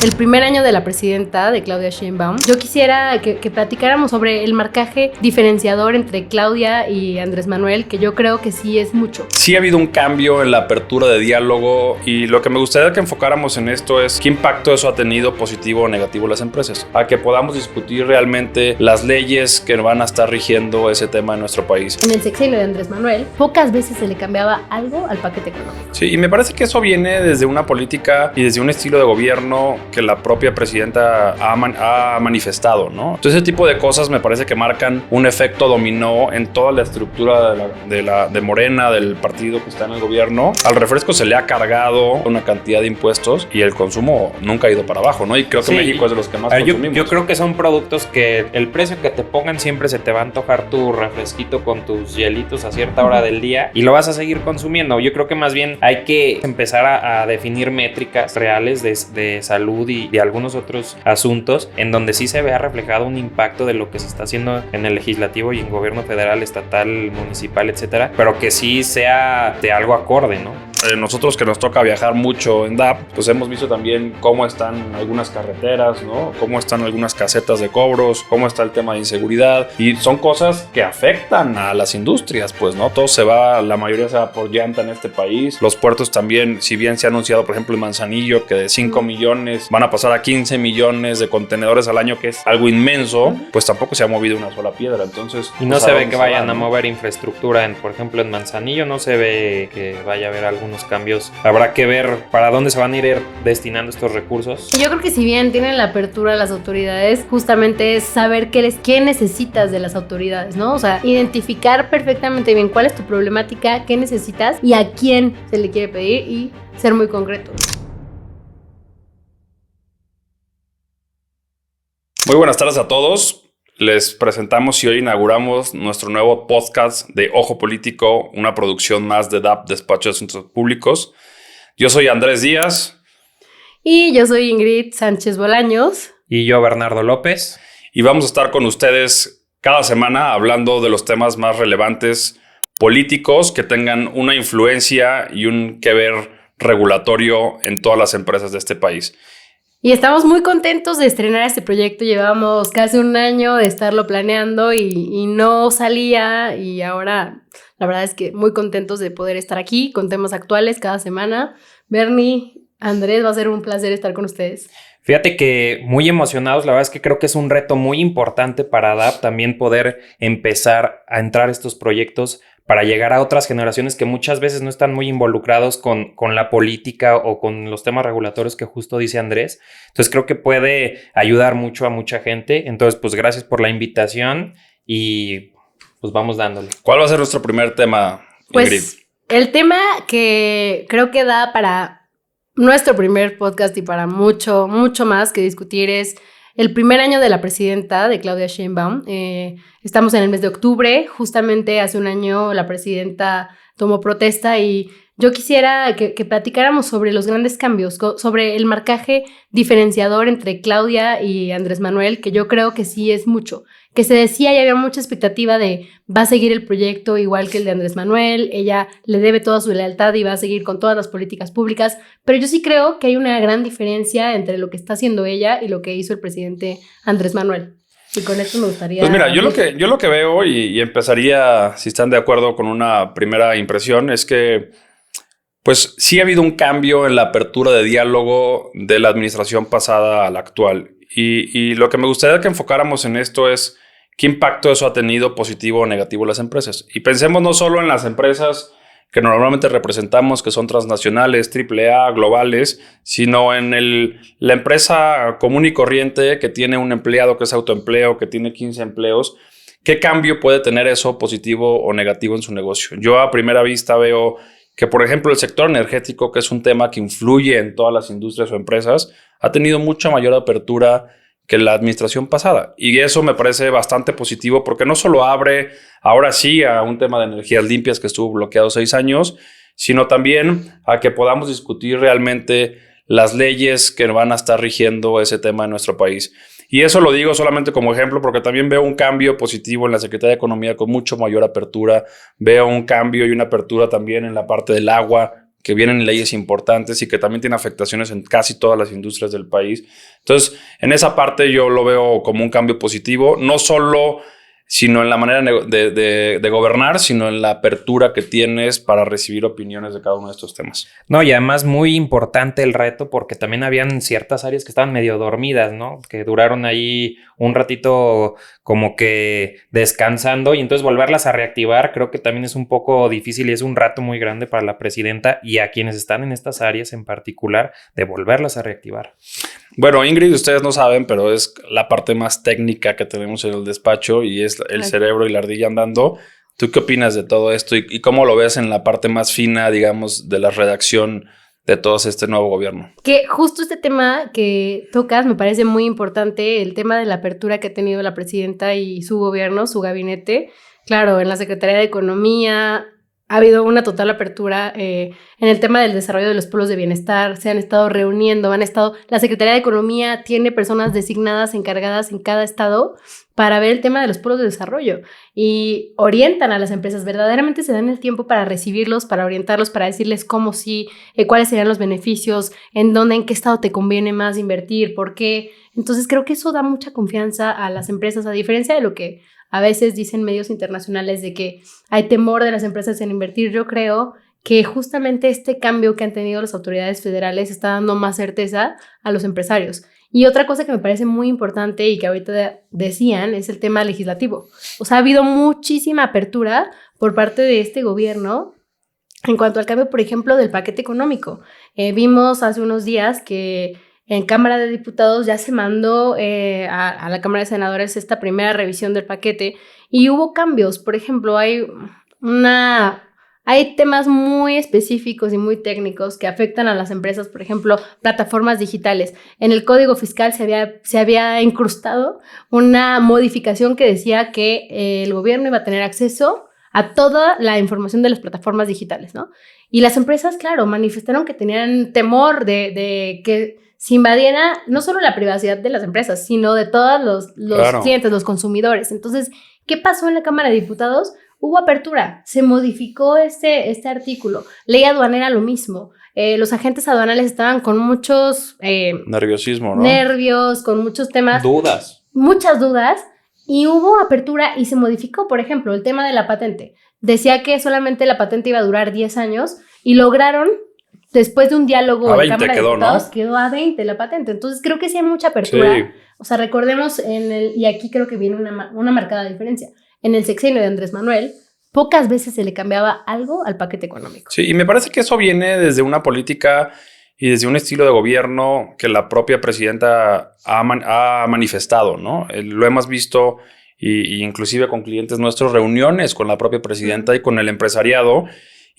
el primer año de la presidenta, de Claudia Sheinbaum. Yo quisiera que platicáramos sobre el marcaje diferenciador entre Claudia y Andrés Manuel, que yo creo que sí es mucho. Sí ha habido un cambio en la apertura de diálogo y lo que me gustaría que enfocáramos en esto es qué impacto eso ha tenido, positivo o negativo, en las empresas. A que podamos discutir realmente las leyes que van a estar rigiendo ese tema en nuestro país. En el sexenio de Andrés Manuel, pocas veces se le cambiaba algo al paquete económico. Sí, y me parece que eso viene desde una política y desde un estilo de gobierno que la propia presidenta ha manifestado, ¿no? Entonces, ese tipo de cosas me parece que marcan un efecto dominó en toda la estructura de Morena, del partido que está en el gobierno. Al refresco se le ha cargado una cantidad de impuestos y el consumo nunca ha ido para abajo, ¿no? Y creo que México es de los que más consumimos. Yo creo que son productos que el precio que te pongan siempre se te va a antojar tu refresquito con tus hielitos a cierta hora del día y lo vas a seguir consumiendo. Yo creo que más bien hay que empezar a definir métricas reales de salud y de algunos otros asuntos en donde sí se vea reflejado un impacto de lo que se está haciendo en el legislativo y en gobierno federal, estatal, municipal, etcétera, pero que sí sea de algo acorde, ¿no? Nosotros que nos toca viajar mucho en DAP, pues hemos visto también cómo están algunas carreteras, ¿no? Cómo están algunas casetas de cobros, cómo está el tema de inseguridad, y son cosas que afectan a las industrias, pues, ¿no? Todo se va, la mayoría se va por llanta en este país. Los puertos también, si bien se ha anunciado, por ejemplo, en Manzanillo, que de 5 millones van a pasar a 15 millones de contenedores al año, que es algo inmenso, pues tampoco se ha movido una sola piedra. Entonces, y no pues, se ve que vayan a mover infraestructura, por ejemplo, en Manzanillo no se ve que vaya a haber algún cambios. Habrá que ver para dónde se van a ir destinando estos recursos. Yo creo que si bien tienen la apertura las autoridades, justamente es saber qué necesitas de las autoridades, ¿no? O sea, identificar perfectamente bien cuál es tu problemática, qué necesitas y a quién se le quiere pedir y ser muy concreto. Muy buenas tardes a todos. Les presentamos y hoy inauguramos nuestro nuevo podcast de Ojo Político, una producción más de DAP, Despacho de Asuntos Públicos. Yo soy Andrés Díaz. Y yo soy Ingrid Sánchez Bolaños. Y yo, Bernardo López. Y vamos a estar con ustedes cada semana hablando de los temas más relevantes políticos que tengan una influencia y un que ver regulatorio en todas las empresas de este país. Y estamos muy contentos de estrenar este proyecto. Llevábamos casi un año de estarlo planeando y no salía. Y ahora la verdad es que muy contentos de poder estar aquí con temas actuales cada semana. Bernie, Andrés, va a ser un placer estar con ustedes. Fíjate que muy emocionados, la verdad es que creo que es un reto muy importante para DAP también poder empezar a entrar a estos proyectos para llegar a otras generaciones que muchas veces no están muy involucrados con la política o con los temas regulatorios que justo dice Andrés. Entonces creo que puede ayudar mucho a mucha gente. Entonces, pues gracias por la invitación y pues vamos dándole. ¿Cuál va a ser nuestro primer tema, Ingrid? Pues el tema que creo que da para nuestro primer podcast y para mucho, mucho más que discutir es el primer año de la presidenta, de Claudia Sheinbaum. Estamos en el mes de octubre. Justamente hace un año la presidenta tomó protesta y yo quisiera que platicáramos sobre los grandes cambios, sobre el marcaje diferenciador entre Claudia y Andrés Manuel, que yo creo que sí es mucho. Que se decía y había mucha expectativa de va a seguir el proyecto igual que el de Andrés Manuel, ella le debe toda su lealtad y va a seguir con todas las políticas públicas, pero yo sí creo que hay una gran diferencia entre lo que está haciendo ella y lo que hizo el presidente Andrés Manuel. Y con esto me gustaría... Pues mira, yo lo que veo y empezaría, si están de acuerdo con una primera impresión, es que pues sí ha habido un cambio en la apertura de diálogo de la administración pasada a la actual. Y lo que me gustaría que enfocáramos en esto es qué impacto eso ha tenido, positivo o negativo, en las empresas. Y pensemos no solo en las empresas que normalmente representamos, que son transnacionales, AAA, globales, sino en la empresa común y corriente que tiene un empleado que es autoempleo, que tiene 15 empleos. ¿Qué cambio puede tener eso, positivo o negativo, en su negocio? Yo a primera vista veo que, por ejemplo, el sector energético, que es un tema que influye en todas las industrias o empresas, ha tenido mucha mayor apertura que la administración pasada. Y eso me parece bastante positivo porque no solo abre ahora sí a un tema de energías limpias que estuvo bloqueado 6 años, sino también a que podamos discutir realmente las leyes que van a estar rigiendo ese tema en nuestro país. Y eso lo digo solamente como ejemplo porque también veo un cambio positivo en la Secretaría de Economía con mucho mayor apertura. Veo un cambio y una apertura también en la parte del agua que vienen leyes importantes y que también tiene afectaciones en casi todas las industrias del país. Entonces, en esa parte yo lo veo como un cambio positivo, no solo sino en la manera de gobernar, sino en la apertura que tienes para recibir opiniones de cada uno de estos temas. No, y además muy importante el reto porque también habían ciertas áreas que estaban medio dormidas, ¿no? Que duraron ahí un ratito como que descansando y entonces volverlas a reactivar creo que también es un poco difícil y es un reto muy grande para la presidenta y a quienes están en estas áreas en particular de volverlas a reactivar. Bueno, Ingrid, ustedes no saben, pero es la parte más técnica que tenemos en el despacho y es el cerebro y la ardilla andando. ¿Tú qué opinas de todo esto y cómo lo ves en la parte más fina, digamos, de la redacción de todo este nuevo gobierno? Que justo este tema que tocas me parece muy importante, el tema de la apertura que ha tenido la presidenta y su gobierno, su gabinete. Claro, en la Secretaría de Economía ha habido una total apertura en el tema del desarrollo de los pueblos de bienestar, se han estado reuniendo, la Secretaría de Economía tiene personas designadas, encargadas en cada estado para ver el tema de los pueblos de desarrollo y orientan a las empresas, verdaderamente se dan el tiempo para recibirlos, para orientarlos, para decirles cómo sí, cuáles serían los beneficios, en dónde, en qué estado te conviene más invertir, por qué. Entonces creo que eso da mucha confianza a las empresas, a diferencia de lo que a veces dicen medios internacionales de que hay temor de las empresas en invertir. Yo creo que justamente este cambio que han tenido las autoridades federales está dando más certeza a los empresarios. Y otra cosa que me parece muy importante y que ahorita decían es el tema legislativo. O sea, ha habido muchísima apertura por parte de este gobierno en cuanto al cambio, por ejemplo, del paquete económico. Vimos hace unos días que en Cámara de Diputados ya se mandó a la Cámara de Senadores esta primera revisión del paquete y hubo cambios. Por ejemplo, hay temas muy específicos y muy técnicos que afectan a las empresas, por ejemplo, plataformas digitales. En el Código Fiscal se había incrustado una modificación que decía que el gobierno iba a tener acceso a toda la información de las plataformas digitales, ¿no? Y las empresas, claro, manifestaron que tenían temor de que se invadiera no solo la privacidad de las empresas, sino de todos los clientes, los consumidores. Entonces, ¿qué pasó en la Cámara de Diputados? Hubo apertura, se modificó este artículo. Ley aduanera, lo mismo. Los agentes aduanales estaban con muchos... nerviosismo, ¿no? Nervios, con muchos temas. Dudas. Muchas dudas. Y hubo apertura y se modificó, por ejemplo, el tema de la patente. Decía que solamente la patente iba a durar 10 años y lograron... Después de un diálogo en Cámara de Diputados, ¿no? Quedó a 20 la patente. Entonces, creo que sí hay mucha apertura. Sí. O sea, recordemos, y aquí creo que viene una marcada diferencia. En el sexenio de Andrés Manuel, pocas veces se le cambiaba algo al paquete económico. Sí, y me parece que eso viene desde una política y desde un estilo de gobierno que la propia presidenta ha manifestado, ¿no? Lo hemos visto, y inclusive con clientes nuestros, reuniones con la propia presidenta y con el empresariado.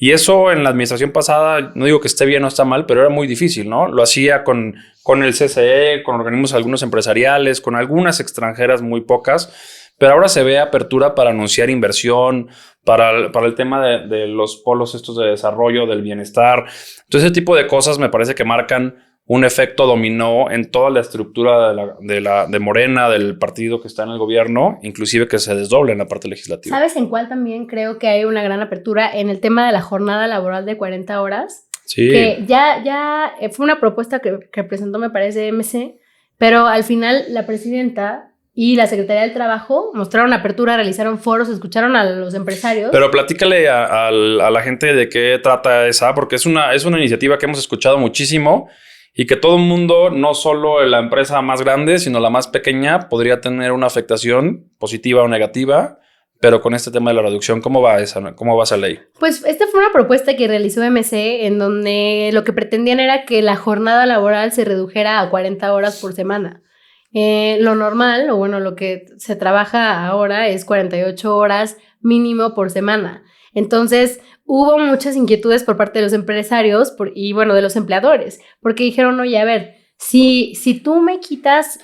Y eso en la administración pasada, no digo que esté bien o está mal, pero era muy difícil, ¿no? Lo hacía con el CCE, con organismos algunos empresariales, con algunas extranjeras muy pocas, pero ahora se ve apertura para anunciar inversión, para el tema de los polos estos de desarrollo, del bienestar. Entonces, ese tipo de cosas me parece que marcan un efecto dominó en toda la estructura de Morena, del partido que está en el gobierno, inclusive que se desdoble en la parte legislativa. ¿Sabes en cuál también creo que hay una gran apertura? En el tema de la jornada laboral de 40 horas. Sí. Que ya fue una propuesta que presentó, me parece, MC, pero al final la presidenta y la Secretaría del Trabajo mostraron apertura, realizaron foros, escucharon a los empresarios. Pero platícale a la gente de qué trata esa, porque es una iniciativa que hemos escuchado muchísimo. Y que todo el mundo, no solo la empresa más grande, sino la más pequeña, podría tener una afectación positiva o negativa. Pero con este tema de la reducción, ¿cómo va esa ley? Pues esta fue una propuesta que realizó MC en donde lo que pretendían era que la jornada laboral se redujera a 40 horas por semana. Lo normal, o bueno, lo que se trabaja ahora es 48 horas mínimo por semana. Entonces, hubo muchas inquietudes por parte de los empresarios y, bueno, de los empleadores, porque dijeron, oye, a ver, si tú me quitas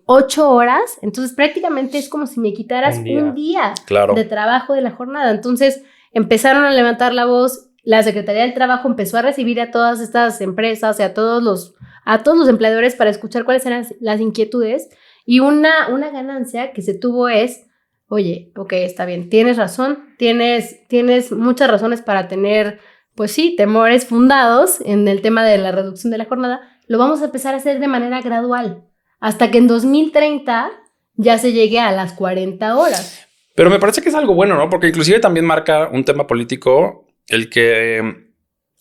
8 horas, entonces prácticamente es como si me quitaras un día claro, de trabajo de la jornada. Entonces, empezaron a levantar la voz, la Secretaría del Trabajo empezó a recibir a todas estas empresas y a todos los empleadores para escuchar cuáles eran las inquietudes, y una ganancia que se tuvo es... Oye, ok, está bien, tienes razón, tienes muchas razones para tener pues sí, temores fundados en el tema de la reducción de la jornada, lo vamos a empezar a hacer de manera gradual, hasta que en 2030 ya se llegue a las 40 horas. Pero me parece que es algo bueno, ¿no? Porque inclusive también marca un tema político el que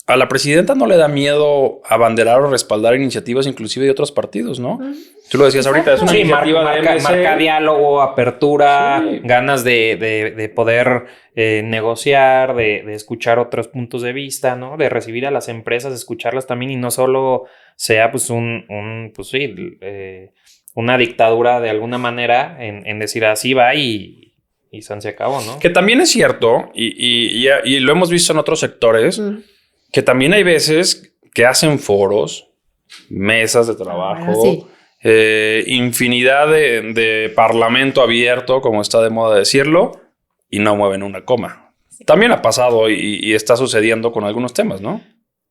a la presidenta no le da miedo abanderar o respaldar iniciativas inclusive de otros partidos, ¿no? Tú lo decías ahorita, es una iniciativa de MC. Marca diálogo, apertura, sí, ganas de poder negociar, de escuchar otros puntos de vista, ¿no? De recibir a las empresas, escucharlas también y no solo sea pues una dictadura de alguna manera en decir así va y se acabó, ¿no? Que también es cierto y lo hemos visto en otros sectores, que también hay veces que hacen foros, mesas de trabajo, sí. Infinidad de parlamento abierto, como está de moda decirlo, y no mueven una coma. Sí. También ha pasado y está sucediendo con algunos temas, ¿no?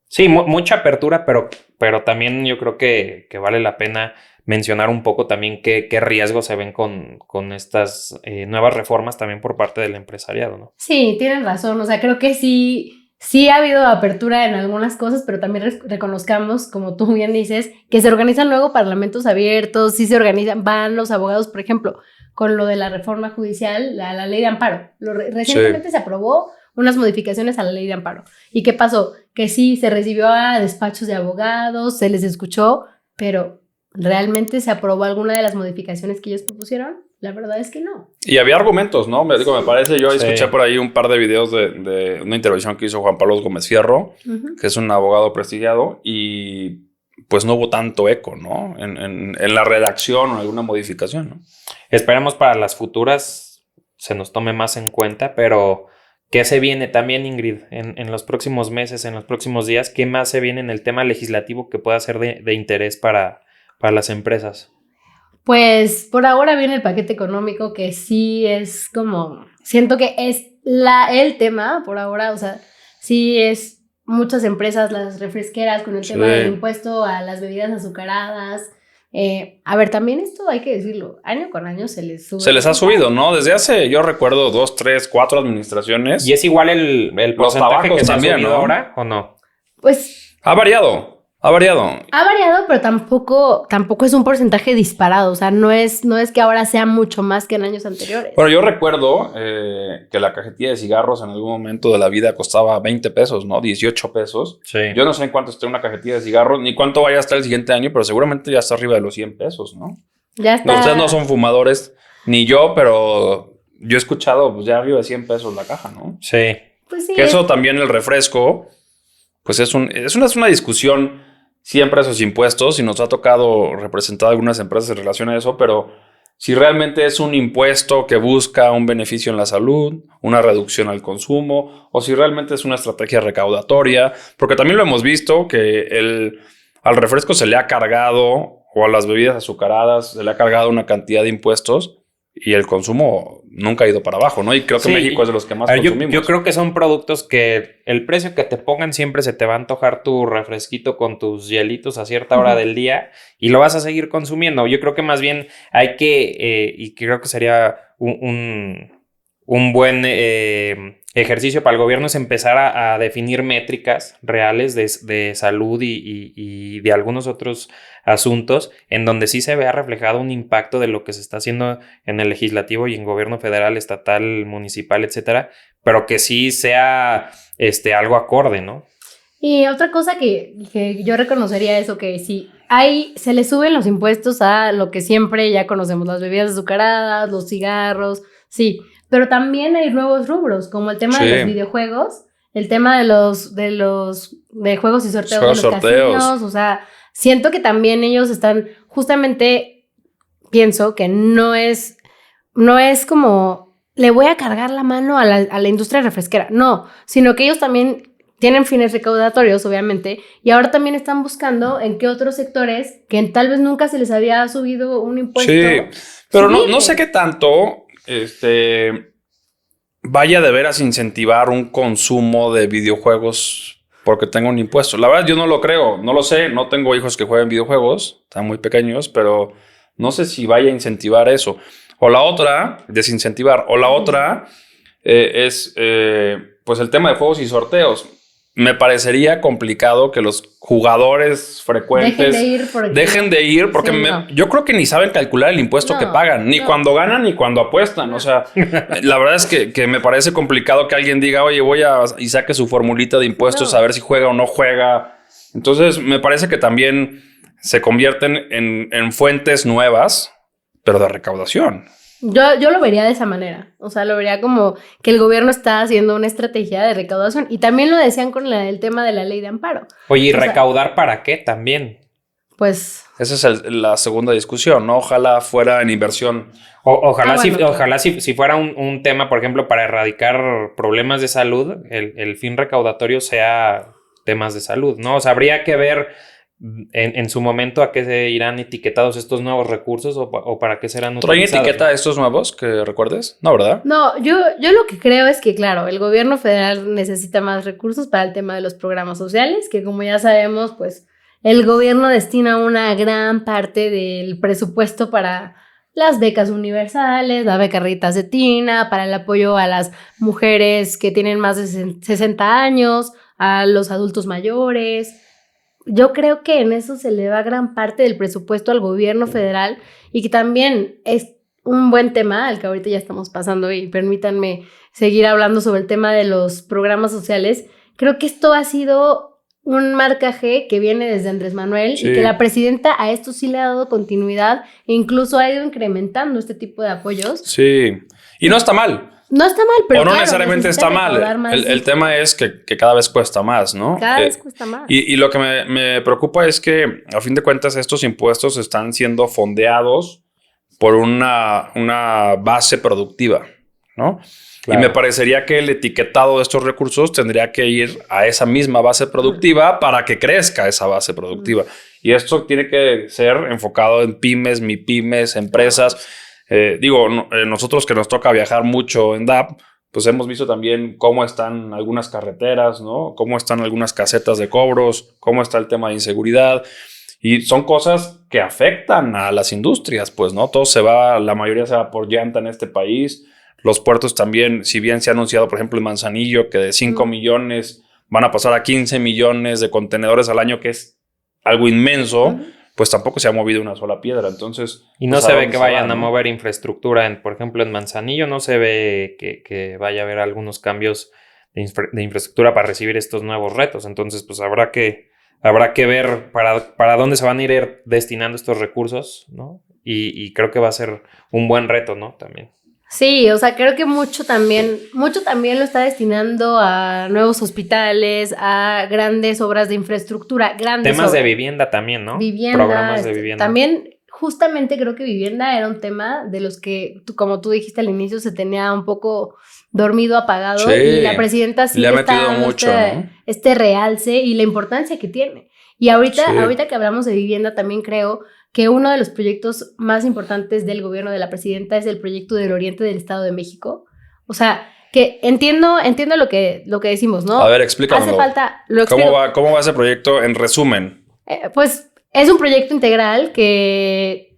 Sí, mucha apertura, pero también yo creo que vale la pena mencionar un poco también qué riesgos se ven con estas nuevas reformas también por parte del empresariado, ¿no? Sí, tienen razón. O sea, creo que sí ha habido apertura en algunas cosas, pero también reconozcamos, como tú bien dices, que se organizan luego parlamentos abiertos, sí se organizan, van los abogados, por ejemplo, con lo de la reforma judicial, la ley de amparo. Recientemente se aprobó unas modificaciones a la ley de amparo. ¿Y qué pasó? Que sí, se recibió a despachos de abogados, se les escuchó, pero ¿realmente se aprobó alguna de las modificaciones que ellos propusieron? La verdad es que no. Y había argumentos, ¿no? Me parece, yo escuché por ahí un par de videos de una intervención que hizo Juan Pablo Gómez Fierro, que es un abogado prestigiado, y pues no hubo tanto eco, ¿no? En la redacción o alguna modificación, ¿no? Esperemos para las futuras se nos tome más en cuenta, pero ¿qué se viene también, Ingrid, en los próximos meses, en los próximos días? ¿Qué más se viene en el tema legislativo que pueda ser de interés para las empresas? Pues por ahora viene el paquete económico, que sí es como, siento que es el tema por ahora, o sea, sí es muchas empresas, las refresqueras con el tema del impuesto a las bebidas azucaradas. A ver, también esto hay que decirlo, año con año se les sube. Se les ha subido, ¿no? Desde hace, yo recuerdo, 2, 3, 4 administraciones. ¿Y es igual el porcentaje que se ha subido, ¿no? Ahora o no? Pues ha variado. Ha variado, pero tampoco es un porcentaje disparado. O sea, no es que ahora sea mucho más que en años anteriores. Bueno, yo recuerdo que la cajetilla de cigarros en algún momento de la vida costaba 20 pesos, ¿no? 18 pesos. Sí. Yo no sé en cuánto esté una cajetilla de cigarros, ni cuánto vaya a estar el siguiente año, pero seguramente ya está arriba de los 100 pesos, ¿no? Ya está. No, ustedes no son fumadores, ni yo, pero yo he escuchado pues, ya arriba de 100 pesos la caja, ¿no? Sí. Pues sí. Que eso también el refresco, pues es una discusión siempre esos impuestos y nos ha tocado representar algunas empresas en relación a eso, pero si realmente es un impuesto que busca un beneficio en la salud, una reducción al consumo, o si realmente es una estrategia recaudatoria, porque también lo hemos visto que al refresco se le ha cargado, o a las bebidas azucaradas se le ha cargado una cantidad de impuestos y el consumo nunca ha ido para abajo, ¿no? Y creo que México es de los que más consumimos. Yo creo que son productos que el precio que te pongan siempre se te va a antojar tu refresquito con tus hielitos a cierta hora del día y lo vas a seguir consumiendo. Yo creo que más bien hay que, y creo que sería un buen ejercicio para el gobierno es empezar a definir métricas reales de salud y de algunos otros asuntos en donde sí se vea reflejado un impacto de lo que se está haciendo en el legislativo y en gobierno federal, estatal, municipal, etcétera, pero que sí sea algo acorde, ¿no? Y otra cosa que yo reconocería eso, que sí, se le suben los impuestos a lo que siempre ya conocemos, las bebidas azucaradas, los cigarros, sí, pero también hay nuevos rubros, como el tema de los videojuegos, el tema de juegos y sorteos de los casinos, o sea, siento que también ellos están, justamente, pienso que no es como, le voy a cargar la mano a la industria refresquera, no, sino que ellos también tienen fines recaudatorios, obviamente, y ahora también están buscando en qué otros sectores que tal vez nunca se les había subido un impuesto. Sí, pero no sé qué tanto vaya de veras a incentivar un consumo de videojuegos porque tenga un impuesto. La verdad yo no lo creo, no lo sé, no tengo hijos que jueguen videojuegos, están muy pequeños, pero no sé si vaya a incentivar eso. O la otra, desincentivar, o la otra es pues el tema de juegos y sorteos. me parecería complicado que los jugadores frecuentes dejen de ir porque yo creo que ni saben calcular el impuesto que pagan, ni cuando ganan ni cuando apuestan. O sea, la verdad es que me parece complicado que alguien diga, oye, y saque su formulita de impuestos a ver si juega o no juega. Entonces, me parece que también se convierten en fuentes nuevas, pero de recaudación. Yo lo vería de esa manera, o sea, lo vería como que el gobierno está haciendo una estrategia de recaudación y también lo decían con el tema de la ley de amparo. Oye, ¿y recaudar para qué también? Pues... Esa es la segunda discusión, ¿no? Ojalá fuera en inversión. Ojalá si fuera un tema, por ejemplo, para erradicar problemas de salud, el fin recaudatorio sea temas de salud, ¿no? O sea, habría que ver... En su momento, ¿a qué se irán etiquetados estos nuevos recursos o para qué serán utilizados? ¿Traen etiqueta estos nuevos que recuerdes? No, ¿verdad? No, yo lo que creo es que, claro, el gobierno federal necesita más recursos para el tema de los programas sociales, que como ya sabemos, pues el gobierno destina una gran parte del presupuesto para las becas universales, la beca Rita Cetina, para el apoyo a las mujeres que tienen más de 60 años, a los adultos mayores. Yo creo que en eso se le va gran parte del presupuesto al gobierno federal y que también es un buen tema al que ahorita ya estamos pasando y permítanme seguir hablando sobre el tema de los programas sociales. Creo que esto ha sido un marcaje que viene desde Andrés Manuel y que la presidenta a esto sí le ha dado continuidad e incluso ha ido incrementando este tipo de apoyos. Sí, y no está mal. No está mal, pero o no necesariamente está mal. El tema es que cada vez cuesta más, ¿no? Cada vez cuesta más. Y lo que me preocupa es que, a fin de cuentas, estos impuestos están siendo fondeados por una base productiva, ¿no? Claro. Y me parecería que el etiquetado de estos recursos tendría que ir a esa misma base productiva para que crezca esa base productiva. Y esto tiene que ser enfocado en pymes, mipymes, empresas. Nosotros que nos toca viajar mucho en DAP, pues hemos visto también cómo están algunas carreteras, ¿no? Cómo están algunas casetas de cobros, cómo está el tema de inseguridad. Y son cosas que afectan a las industrias, pues, ¿no? La mayoría se va por llanta en este país. Los puertos también, si bien se ha anunciado, por ejemplo, en Manzanillo, que de 5 millones van a pasar a 15 millones de contenedores al año, que es algo inmenso, pues tampoco se ha movido una sola piedra. Entonces, y no se ve que vayan a mover infraestructura, por ejemplo, en Manzanillo no se ve que vaya a haber algunos cambios de infraestructura para recibir estos nuevos retos. Entonces, pues habrá que ver para dónde se van a ir destinando estos recursos, ¿no? Y creo que va a ser un buen reto, ¿no? También. Sí, o sea, creo que mucho también lo está destinando a nuevos hospitales, a grandes obras de infraestructura, temas de vivienda también, ¿no? Programas de vivienda. También, justamente creo que vivienda era un tema de los que, como tú dijiste al inicio, se tenía un poco dormido, apagado, sí, y la presidenta sí le está dando mucho, este realce y la importancia que tiene. Y ahorita que hablamos de vivienda, también creo que uno de los proyectos más importantes del gobierno de la presidenta es el proyecto del Oriente del Estado de México. O sea, que entiendo lo que decimos, ¿no? A ver, explícamelo. Hace falta... ¿Cómo va ese proyecto en resumen? Pues es un proyecto integral que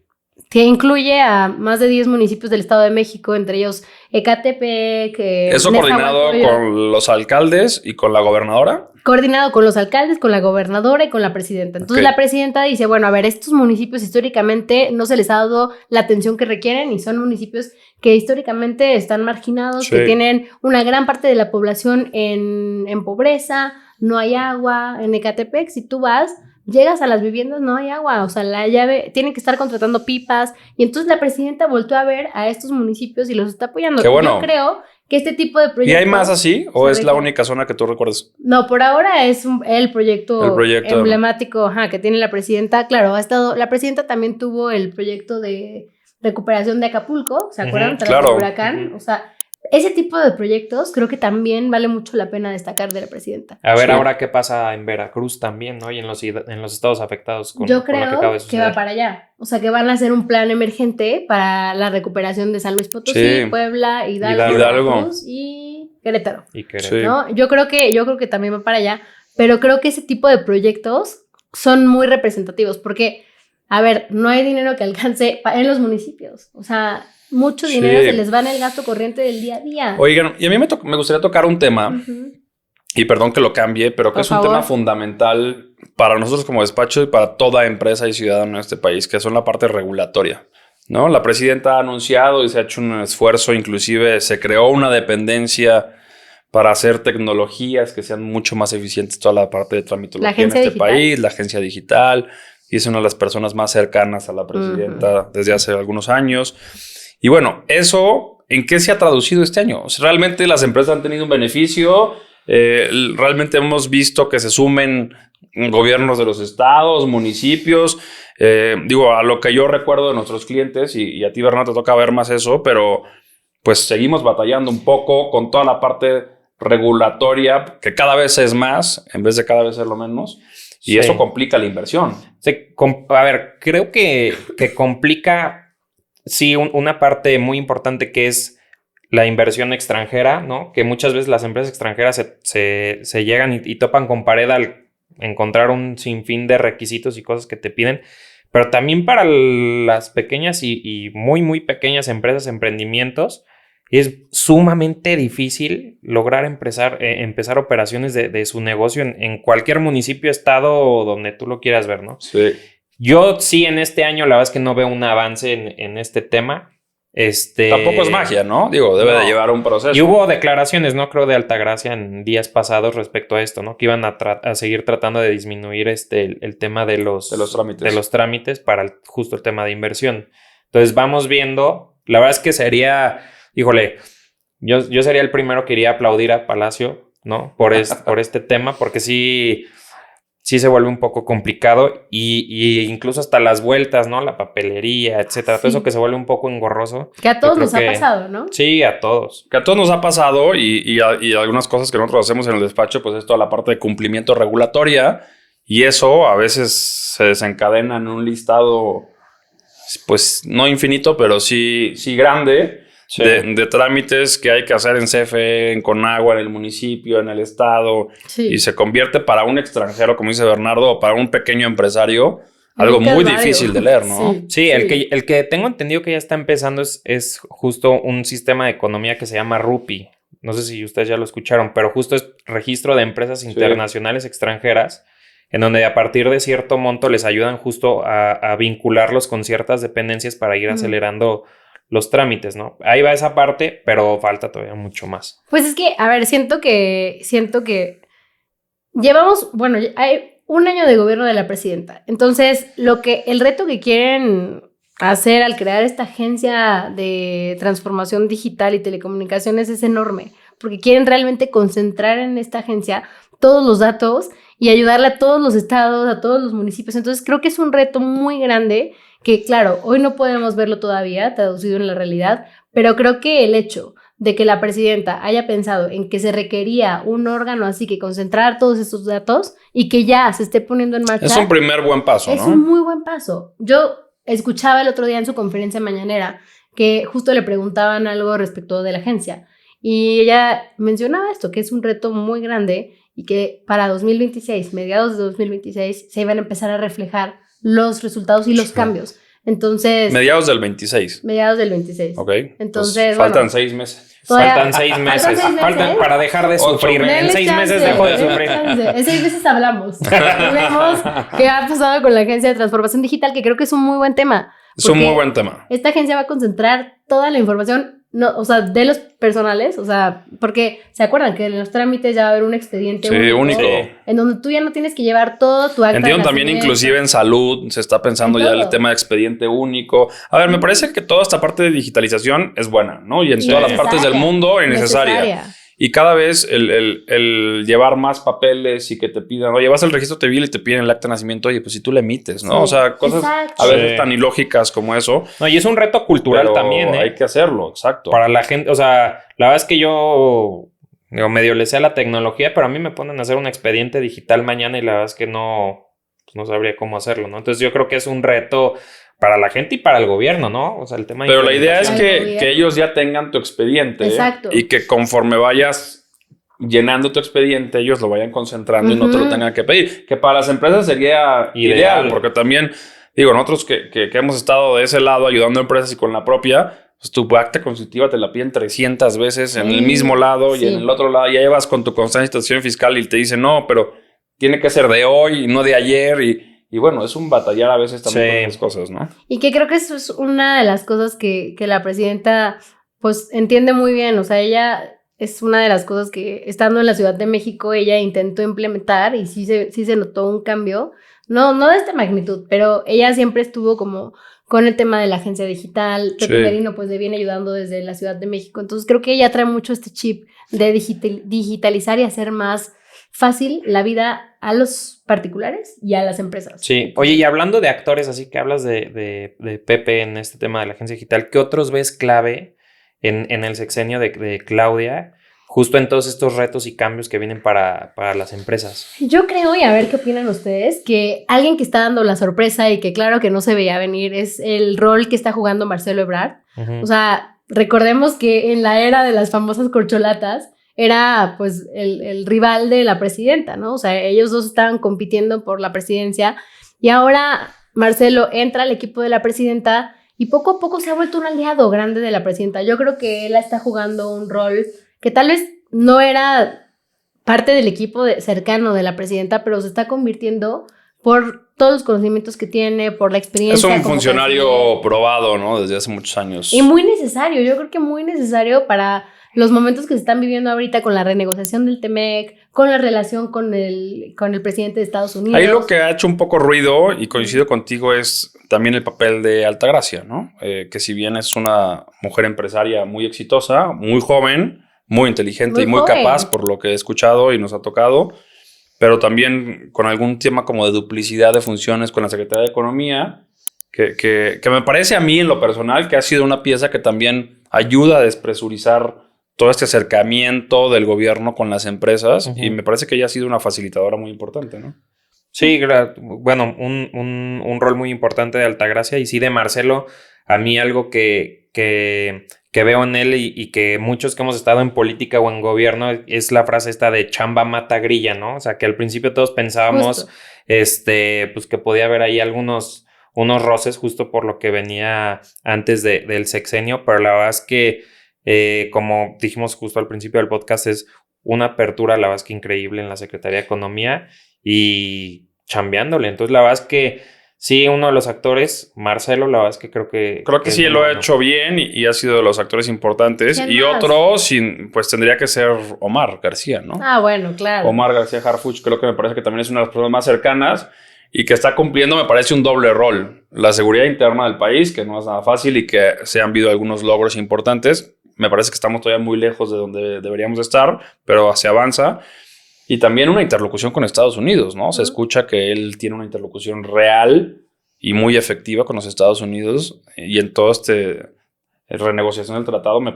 incluye a más de 10 municipios del Estado de México, entre ellos Ecatepec. ¿Eso coordinado con los alcaldes y con la gobernadora? Coordinado con los alcaldes, con la gobernadora y con la presidenta. Entonces la presidenta dice, bueno, a ver, estos municipios históricamente no se les ha dado la atención que requieren y son municipios que históricamente están marginados, que tienen una gran parte de la población en pobreza, no hay agua. En Ecatepec, si tú vas, llegas a las viviendas, no hay agua, o sea, la llave, tienen que estar contratando pipas, y entonces la presidenta volteó a ver a estos municipios y los está apoyando. Qué bueno. Yo creo que este tipo de proyectos... ¿Y hay más así o es la única zona que tú recuerdas? No, por ahora es el proyecto emblemático que tiene la presidenta. Claro, la presidenta también tuvo el proyecto de recuperación de Acapulco, ¿se acuerdan? Tras el huracán, o sea... Ese tipo de proyectos creo que también vale mucho la pena destacar de la presidenta. A ver, ahora qué pasa en Veracruz también, ¿no? Y en los estados afectados con lo que acaba de suceder. Yo creo que va para allá. O sea, que van a hacer un plan emergente para la recuperación de San Luis Potosí, Puebla, Hidalgo. Veracruz y Querétaro. ¿No? Yo creo que también va para allá, pero creo que ese tipo de proyectos son muy representativos porque, a ver, no hay dinero que alcance en los municipios. O sea... Mucho dinero se les va en el gasto corriente del día a día. Oigan, y a mí me gustaría tocar un tema y perdón que lo cambie, pero que Por es un favor. tema fundamental para nosotros como despacho y para toda empresa y ciudadano en este país, que son la parte regulatoria, ¿no? La presidenta ha anunciado y se ha hecho un esfuerzo, inclusive se creó una dependencia para hacer tecnologías que sean mucho más eficientes, toda la parte de tramitología en este digital. país, la agencia digital, y es una de las personas más cercanas a la presidenta desde hace algunos años. Y bueno, eso, ¿en qué se ha traducido este año? O sea, realmente las empresas han tenido un beneficio, realmente hemos visto que se sumen gobiernos de los estados, municipios, a lo que yo recuerdo de nuestros clientes, y a ti, Bernardo, te toca ver más eso, pero pues seguimos batallando un poco con toda la parte regulatoria, que cada vez es más, en vez de cada vez ser lo menos, y eso complica la inversión. A ver, creo que complica, sí, una parte muy importante que es la inversión extranjera, ¿no? Que muchas veces las empresas extranjeras se llegan y topan con pared al encontrar un sinfín de requisitos y cosas que te piden. Pero también para las pequeñas y muy, muy pequeñas empresas, emprendimientos, es sumamente difícil lograr empezar operaciones de su negocio en cualquier municipio, estado o donde tú lo quieras ver, ¿no? Sí. Yo sí en este año la verdad es que no veo un avance en este tema. Tampoco es magia, ¿no? Debe de llevar un proceso. Y hubo declaraciones, ¿no? Creo de Altagracia en días pasados respecto a esto, ¿no? Que iban a seguir tratando de disminuir el tema de los trámites. De los trámites para justo el tema de inversión. Entonces vamos viendo. La verdad es que sería, híjole, yo sería el primero que iría a aplaudir a Palacio, ¿no? Por este tema, porque sí se vuelve un poco complicado y incluso hasta las vueltas, ¿no? La papelería, etcétera. Sí. Todo eso que se vuelve un poco engorroso. Que a todos nos ha pasado, ¿no? Sí, a todos. Que a todos nos ha pasado y algunas cosas que nosotros hacemos en el despacho, pues es toda la parte de cumplimiento regulatoria, y eso a veces se desencadena en un listado, pues no infinito, pero sí grande. Sí. De trámites que hay que hacer en CFE, en Conagua, en el municipio, en el estado, sí. Y se convierte para un extranjero, como dice Bernardo, o para un pequeño empresario, algo muy difícil de leer, ¿no? Sí. El que tengo entendido que ya está empezando es justo un sistema de economía que se llama RUPI. No sé si ustedes ya lo escucharon, pero justo es registro de empresas internacionales extranjeras, en donde a partir de cierto monto les ayudan justo a vincularlos con ciertas dependencias para ir acelerando los trámites, ¿no? Ahí va esa parte, pero falta todavía mucho más. Pues es que, a ver, siento que llevamos, bueno, hay un año de gobierno de la presidenta. Entonces, el reto que quieren hacer al crear esta agencia de transformación digital y telecomunicaciones es enorme, porque quieren realmente concentrar en esta agencia todos los datos y ayudarle a todos los estados, a todos los municipios. Entonces, creo que es un reto muy grande que, claro, hoy no podemos verlo todavía traducido en la realidad, pero creo que el hecho de que la presidenta haya pensado en que se requería un órgano así que concentrar todos estos datos y que ya se esté poniendo en marcha. Es un primer buen paso, ¿no? Es un muy buen paso. Yo escuchaba el otro día en su conferencia mañanera que justo le preguntaban algo respecto de la agencia y ella mencionaba esto, que es un reto muy grande y que para 2026, mediados de 2026, se iban a empezar a reflejar los resultados y los cambios. Entonces... Mediados del 26. Mediados del 26. Ok. Entonces, faltan 6 meses. Faltan 6 meses. Faltan para dejar de sufrir. En 6 meses dejo de sufrir. En 6 meses hablamos. Vemos qué ha pasado con la Agencia de Transformación Digital, que creo que es un muy buen tema. Es un muy buen tema. Esta agencia va a concentrar toda la información, de los personales, porque se acuerdan que en los trámites ya va a haber un expediente único. En donde tú ya no tienes que llevar todo tu acta. Entiendo también inclusive en salud se está pensando ya el tema de expediente único. A ver, me parece que toda esta parte de digitalización es buena, ¿no? Y en todas las partes del mundo es necesaria. Y cada vez el llevar más papeles y que te pidan, oye, vas al registro civil y te piden el acta de nacimiento, oye, pues si tú le emites, ¿no? Sí, o sea, cosas a veces tan ilógicas como eso. No, y es un reto cultural también, ¿eh? Hay que hacerlo, exacto. Para la gente, o sea, la verdad es que yo medio le sé a la tecnología, pero a mí me ponen a hacer un expediente digital mañana y la verdad es que no sabría cómo hacerlo, ¿no? Entonces yo creo que es un reto para la gente y para el gobierno, ¿no? O sea, el tema de... Pero la idea es que ellos ya tengan tu expediente. Exacto. Y que conforme vayas llenando tu expediente, ellos lo vayan concentrando y no te lo tengan que pedir. Que para las empresas sería ideal porque también, nosotros que hemos estado de ese lado ayudando a empresas y con la propia, Pues tu acta constitutiva te la piden 300 veces en Sí, el mismo lado sí. y en el otro lado ya llevas con tu constancia de situación fiscal y te dicen, no, pero tiene que ser de hoy y no de ayer. Y bueno, es un batallar a veces también con esas cosas, ¿no? Y que creo que eso es una de las cosas que la presidenta pues entiende muy bien. O sea, ella es una de las cosas que estando en la Ciudad de México ella intentó implementar y sí se notó un cambio. No de esta magnitud, pero ella siempre estuvo como con el tema de la agencia digital. Pepe Sí. Merino pues le viene ayudando desde la Ciudad de México. Entonces creo que ella trae mucho este chip de digitalizar y hacer más fácil la vida a los particulares y a las empresas. Sí. Oye, y hablando de actores, así que hablas de Pepe en este tema de la agencia digital, ¿qué otros ves clave en el sexenio de Claudia, justo en todos estos retos y cambios que vienen para las empresas? Yo creo, y a ver qué opinan ustedes, que alguien que está dando la sorpresa y que claro que no se veía venir es el rol que está jugando Marcelo Ebrard. Uh-huh. O sea, recordemos que en la era de las famosas corcholatas era pues el rival de la presidenta, ¿no? O sea, ellos dos estaban compitiendo por la presidencia y ahora Marcelo entra al equipo de la presidenta y poco a poco se ha vuelto un aliado grande de la presidenta. Yo creo que él está jugando un rol que tal vez no era parte del equipo cercano de la presidenta, pero se está convirtiendo por todos los conocimientos que tiene, por la experiencia. Es un como funcionario canciller. probado, ¿no? Desde hace muchos años. Y muy necesario, yo creo que muy necesario para los momentos que se están viviendo ahorita con la renegociación del TEMEC, con la relación con el presidente de Estados Unidos. Ahí lo que ha hecho un poco ruido, y coincido contigo, es también el papel de Altagracia, ¿no? Que si bien es una mujer empresaria muy exitosa, muy joven, muy inteligente Muy y muy joven. capaz por lo que he escuchado y nos ha tocado, pero también con algún tema como de duplicidad de funciones con la Secretaría de Economía, que me parece a mí en lo personal que ha sido una pieza que también ayuda a despresurizar todo este acercamiento del gobierno con las empresas. Uh-huh. Y me parece que ella ha sido una facilitadora muy importante, ¿no? Sí, bueno, un rol muy importante de Altagracia y sí de Marcelo. A mí algo que veo en él y que muchos que hemos estado en política o en gobierno es la frase esta de chamba mata grilla, ¿no? O sea, que al principio todos pensábamos pues que podía haber ahí unos roces justo por lo que venía antes del sexenio, pero la verdad es que como dijimos justo al principio del podcast, es una apertura, la verdad es que increíble en la Secretaría de Economía y chambeándole. Entonces, la verdad es que sí, uno de los actores, Marcelo, la verdad es que creo que sí, es lo ha bueno. hecho bien y ha sido de los actores importantes. ¿Quién Y más? otro, pues tendría que ser Omar García, ¿no? Ah, bueno, claro. Omar García Harfuch, creo que me parece que también es una de las personas más cercanas y que está cumpliendo, me parece, un doble rol. La seguridad interna del país, que no es nada fácil y que se han habido algunos logros importantes. Me parece que estamos todavía muy lejos de donde deberíamos estar, pero se avanza. Y también una interlocución con Estados Unidos, ¿no? Se escucha que él tiene una interlocución real y muy efectiva con los Estados Unidos. Y en todo renegociación del tratado me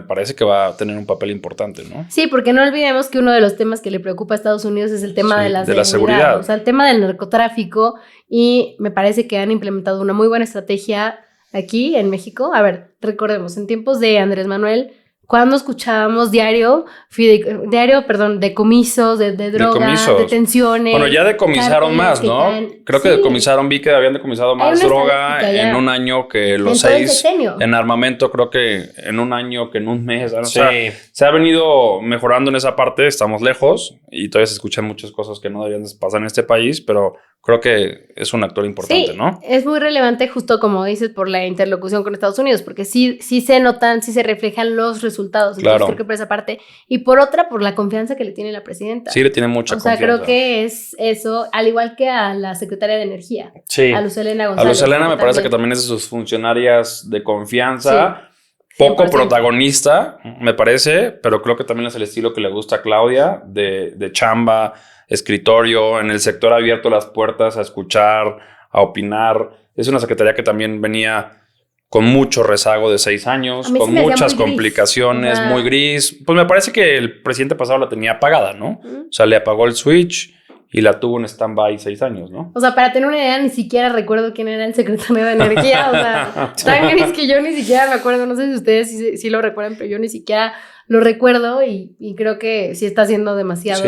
parece que va a tener un papel importante, ¿no? Sí, porque no olvidemos que uno de los temas que le preocupa a Estados Unidos es el tema Sí, de la de la seguridad. O sea, el tema del narcotráfico, y me parece que han implementado una muy buena estrategia aquí en México. A ver, recordemos, en tiempos de Andrés Manuel, cuando escuchábamos decomisos de drogas, Decomisos. detenciones. Bueno, ya decomisaron cárteles más, que ¿no? caen. Creo que Sí. decomisaron, vi que habían decomisado Hay más una droga estadística ya. en un año que los En todo el 6 sexenio. en armamento, creo que en un año que en un mes. O Sí. sea, se ha venido mejorando en esa parte, estamos lejos y todavía se escuchan muchas cosas que no deberían pasar en este país, pero creo que es un actor importante, Sí, ¿no? es muy relevante justo como dices por la interlocución con Estados Unidos, porque sí se notan, sí se reflejan los resultados. Entonces Claro. creo que por esa parte. Y por otra, por la confianza que le tiene la presidenta. Sí, le tiene mucha O sea, confianza. creo que es eso, al igual que a la secretaria de Energía, Sí. a Luz Helena A González. Luz Helena me parece que también es de sus funcionarias de confianza. Sí, Poco 100%. protagonista, me parece, pero creo que también es el estilo que le gusta a Claudia, de chamba, escritorio, en el sector abierto las puertas a escuchar, a opinar. Es una secretaría que también venía con mucho rezago de 6 años, A mí se con me hacía muchas muy gris. complicaciones, O sea, muy gris. Pues me parece que el presidente pasado la tenía apagada, ¿no? ¿Mm? O sea, le apagó el switch y la tuvo en stand-by 6 años, ¿no? O sea, para tener una idea, ni siquiera recuerdo quién era el secretario de Energía. O sea, tan gris que yo ni siquiera me acuerdo. No sé si ustedes sí lo recuerdan, pero yo ni siquiera lo recuerdo y creo que sí está haciendo demasiado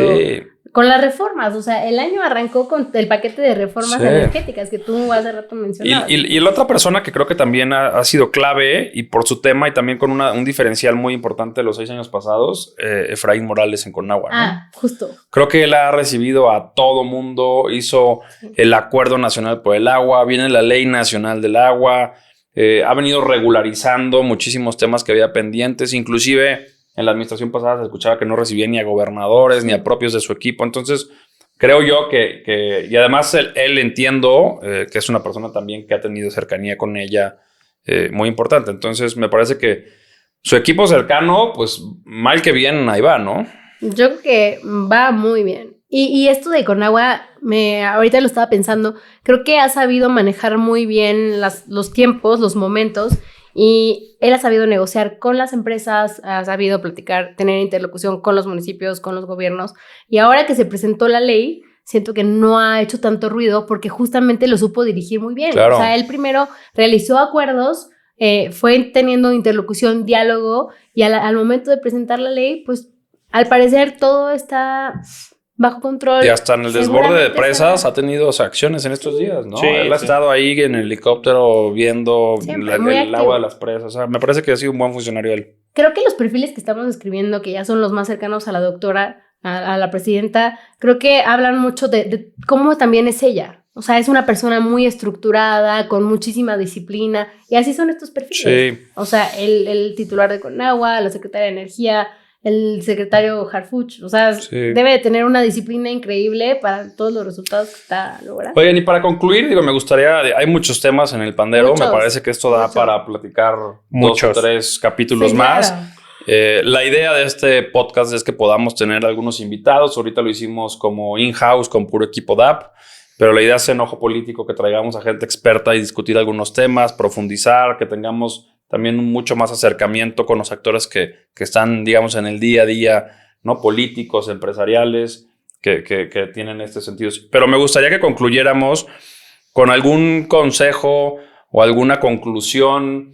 con las reformas. O sea, el año arrancó con el paquete de reformas energéticas que tú hace rato mencionabas. Y la otra persona que creo que también ha sido clave y por su tema y también con un diferencial muy importante de los 6 años pasados, Efraín Morales en Conagua, ¿no? Justo. Creo que él ha recibido a todo mundo, hizo el Acuerdo Nacional por el Agua, viene la Ley Nacional del Agua, ha venido regularizando muchísimos temas que había pendientes, inclusive en la administración pasada se escuchaba que no recibía ni a gobernadores ni a propios de su equipo. Entonces, creo yo que y además él entiendo que es una persona también que ha tenido cercanía con ella muy importante. Entonces, me parece que su equipo cercano, pues mal que bien, ahí va, ¿no? Yo creo que va muy bien. Y esto de Conagua, ahorita lo estaba pensando, creo que ha sabido manejar muy bien los tiempos, los momentos, y él ha sabido negociar con las empresas, ha sabido platicar, tener interlocución con los municipios, con los gobiernos. Y ahora que se presentó la ley, siento que no ha hecho tanto ruido porque justamente lo supo dirigir muy bien. Claro. O sea, él primero realizó acuerdos, fue teniendo interlocución, diálogo, y al momento de presentar la ley, pues al parecer todo está bajo control. Y hasta en el desborde de presas ha tenido acciones en estos días, ¿no? Sí, él ha estado ahí en el helicóptero viendo el agua de las presas. O sea, me parece que ha sido un buen funcionario él. Creo que los perfiles que estamos describiendo, que ya son los más cercanos a la doctora, a la presidenta, creo que hablan mucho de cómo también es ella. O sea, es una persona muy estructurada, con muchísima disciplina, y así son estos perfiles. Sí. O sea, el titular de Conagua, la secretaria de Energía, el secretario Harfuch, o sea, debe de tener una disciplina increíble para todos los resultados que está logrando. Oigan, y para concluir, me gustaría, hay muchos temas en el pandero, me parece que esto da para platicar 2 o 3 capítulos más. Claro. La idea de este podcast es que podamos tener algunos invitados, ahorita lo hicimos como in-house con puro equipo DAP, pero la idea es en Ojo Político que traigamos a gente experta y discutir algunos temas, profundizar, que tengamos también mucho más acercamiento con los actores que están, digamos, en el día a día, ¿no? Políticos, empresariales, que tienen este sentido. Pero me gustaría que concluyéramos con algún consejo o alguna conclusión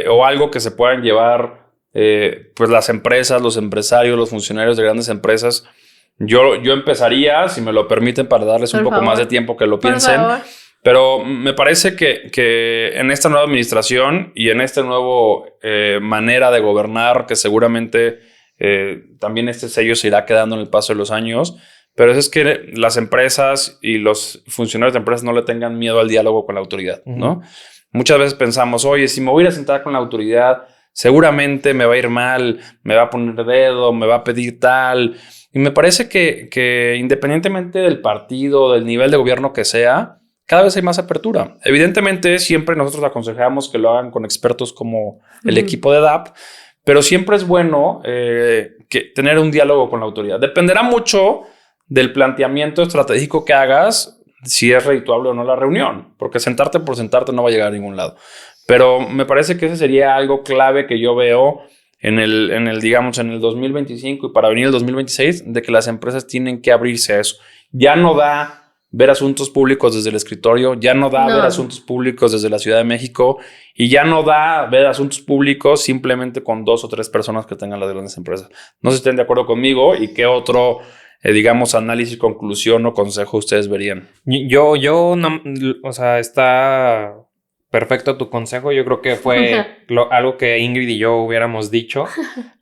o algo que se puedan llevar pues las empresas, los empresarios, los funcionarios de grandes empresas. Yo empezaría, si me lo permiten, para darles un poco más de tiempo que lo piensen. Pero me parece que en esta nueva administración y en esta nueva manera de gobernar, que seguramente también este sello se irá quedando en el paso de los años, pero es que las empresas y los funcionarios de empresas no le tengan miedo al diálogo con la autoridad, ¿no? Muchas veces pensamos, oye, si me voy a ir a sentar con la autoridad, seguramente me va a ir mal, me va a poner dedo, me va a pedir tal. Y me parece que independientemente del partido, del nivel de gobierno que sea, cada vez hay más apertura. Evidentemente, siempre nosotros aconsejamos que lo hagan con expertos como el equipo de DAP, pero siempre es bueno que tener un diálogo con la autoridad. Dependerá mucho del planteamiento estratégico que hagas, si es redituable o no la reunión, porque sentarte por sentarte no va a llegar a ningún lado. Pero me parece que ese sería algo clave que yo veo en el digamos, en el 2025 y para venir el 2026, de que las empresas tienen que abrirse a eso. Ya no da ver asuntos públicos desde el escritorio, ya no da ver asuntos públicos desde la Ciudad de México y ya no da ver asuntos públicos simplemente con 2 o 3 personas que tengan las grandes empresas. No sé si estén de acuerdo conmigo y qué otro, digamos, análisis, conclusión o consejo ustedes verían. Yo no, o sea, está perfecto tu consejo. Yo creo que fue algo que Ingrid y yo hubiéramos dicho.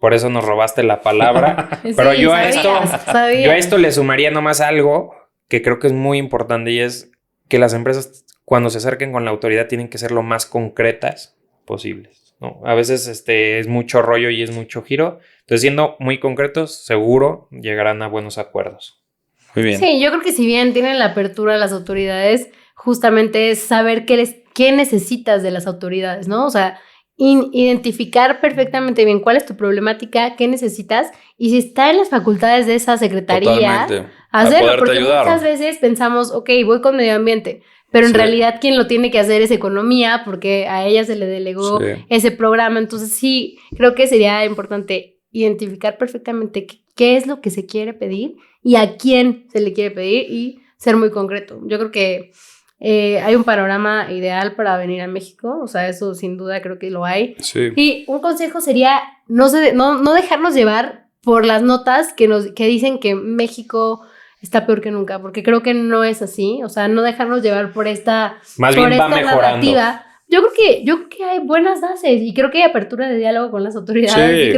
Por eso nos robaste la palabra. Pero yo a esto le sumaría nomás algo que creo que es muy importante, y es que las empresas, cuando se acerquen con la autoridad, tienen que ser lo más concretas posibles, ¿no? A veces es mucho rollo y es mucho giro. Entonces, siendo muy concretos, seguro llegarán a buenos acuerdos. Muy bien. Sí, yo creo que si bien tienen la apertura las autoridades, justamente es saber qué necesitas de las autoridades, ¿no? O sea, identificar perfectamente bien cuál es tu problemática, qué necesitas, y si está en las facultades de esa secretaría, hacerlo, porque muchas veces pensamos, ok, voy con medio ambiente, pero en realidad quien lo tiene que hacer es economía, porque a ella se le delegó ese programa. Entonces sí, creo que sería importante identificar perfectamente qué es lo que se quiere pedir y a quién se le quiere pedir y ser muy concreto. Yo creo que hay un panorama ideal para venir a México, o sea, eso sin duda creo que lo hay. Sí. Y un consejo sería no dejarnos llevar por las notas que dicen que México está peor que nunca, porque creo que no es así, o sea, no dejarnos llevar por esta, Más bien va mejorando. narrativa. Yo creo que hay buenas bases y creo que hay apertura de diálogo con las autoridades. Sí. Y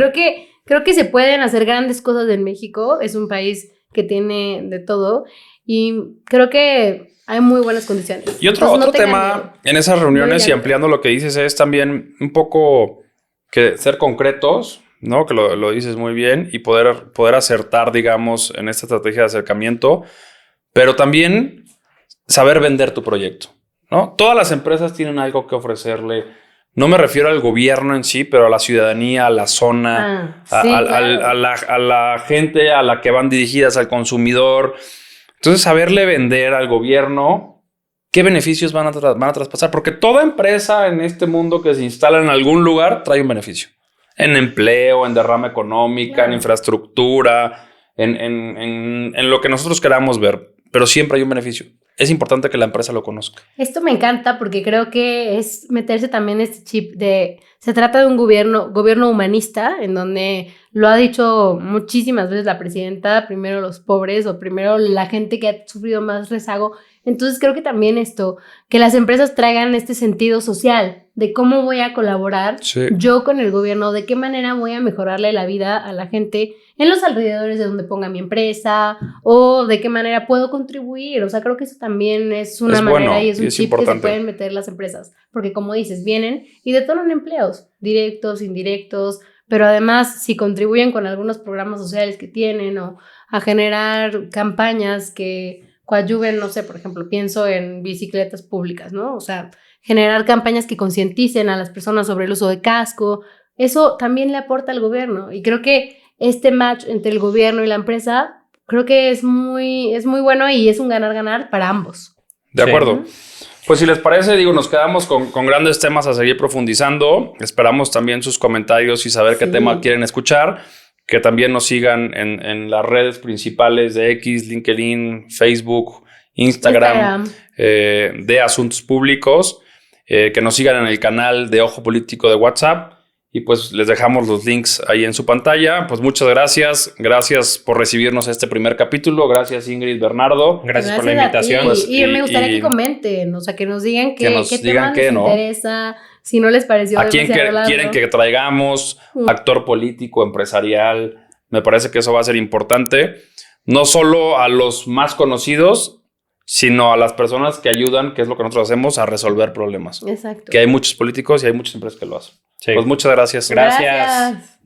creo que se pueden hacer grandes cosas en México. Es un país que tiene de todo y creo que hay muy buenas condiciones. Y otro tema en esas reuniones y ampliando lo que dices es también un poco que ser concretos, ¿no? Que lo dices muy bien y poder acertar, digamos, en esta estrategia de acercamiento, pero también saber vender tu proyecto, ¿no? Todas las empresas tienen algo que ofrecerle. No me refiero al gobierno en sí, pero a la ciudadanía, a la zona, a la gente a la que van dirigidas, al consumidor. Entonces, saberle vender al gobierno qué beneficios van a traspasar. Porque toda empresa en este mundo que se instala en algún lugar trae un beneficio. En empleo, en derrama económica, en infraestructura, en lo que nosotros queramos ver. Pero siempre hay un beneficio. Es importante que la empresa lo conozca. Esto me encanta porque creo que es meterse también este chip de... Se trata de un gobierno humanista, en donde lo ha dicho muchísimas veces la presidenta, primero los pobres o primero la gente que ha sufrido más rezago. Entonces creo que también que las empresas traigan este sentido social de cómo voy a colaborar yo con el gobierno, de qué manera voy a mejorarle la vida a la gente en los alrededores de donde ponga mi empresa o de qué manera puedo contribuir. O sea, creo que eso también es una manera y es un chip importante que se pueden meter las empresas. Porque como dices, vienen y detonan empleos, directos, indirectos, pero además si contribuyen con algunos programas sociales que tienen o a generar campañas que coadyuven, no sé, por ejemplo, pienso en bicicletas públicas, ¿no? O sea, generar campañas que concienticen a las personas sobre el uso de casco, eso también le aporta al gobierno. Y creo que este match entre el gobierno y la empresa, creo que es muy bueno y es un ganar-ganar para ambos. De acuerdo. Pues si les parece, nos quedamos con grandes temas a seguir profundizando. Esperamos también sus comentarios y saber qué tema quieren escuchar. Que también nos sigan en las redes principales de X, LinkedIn, Facebook, Instagram. De Asuntos Públicos. Que nos sigan en el canal de Ojo Político de WhatsApp. Y pues les dejamos los links ahí en su pantalla. Pues muchas gracias. Gracias por recibirnos este primer capítulo. Gracias, Ingrid, Bernardo. Gracias por la invitación. Pues, y me gustaría que comenten, o sea, que nos digan qué tema les interesa, si no les pareció. ¿A quién quieren que traigamos? Actor político, empresarial. Me parece que eso va a ser importante. No solo a los más conocidos, sino a las personas que ayudan, que es lo que nosotros hacemos, a resolver problemas. Exacto. Que hay muchos políticos y hay muchas empresas que lo hacen. Sí. Pues muchas gracias. Gracias.